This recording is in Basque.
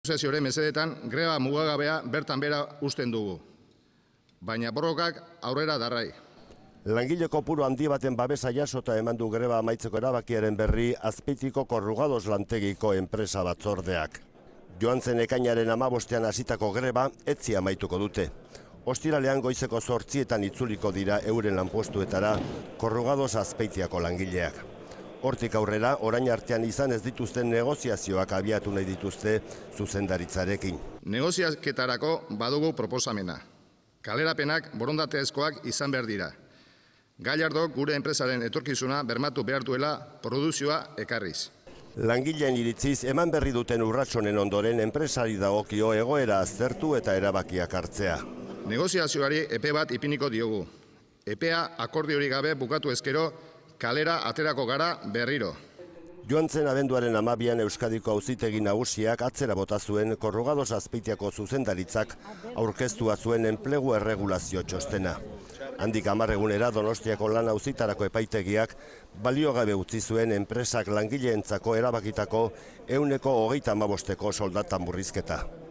Negoziazioaren mesedetan greba mugagabea bertan bera usten dugu, baina borrokak aurrera darrai. Langile kopuru handi baten babesa jasota eman du greba amaitzeko erabakiaren berri Azpeitiko Korrugados lantegiko enpresa batzordeak. Joan zen ekainaren 15ean hasitako greba etzi amaituko dute. Ostiralean goizeko 8etan itzuliko dira euren lanpostuetara Korrugados Azpeitiako langileak. Hortik aurrera, orain artean izan ez dituzten negoziazioak abiatu nahi dituzte zuzendaritzarekin. Negoziaketarako badugu proposamena. Kalerapenak borondatezkoak izan behar dira. Gallardok gure enpresaren etorkizuna bermatu behar duela produzioa ekarriz. Langileen iritziz eman berri duten urratsonen ondoren enpresari dagokio egoera aztertu eta erabakiak hartzea. Negoziazioari epe bat ipiniko diogu. Epea akordiorik gabe bukatu ezkero kalera aterako gara berriro. Joan zen abenduaren 12ean Euskadiko Auzitegi Nagusiak atzera bota zuen Korrugados Azpeitiako zuzendaritzak aurkeztua zuen enplegu erregulazio txostena. Handik 10 egunera Donostiako lan auzitarako epaitegiak baliogabe utzi zuen enpresak langileentzako erabakitako 135% soldata murrizketa.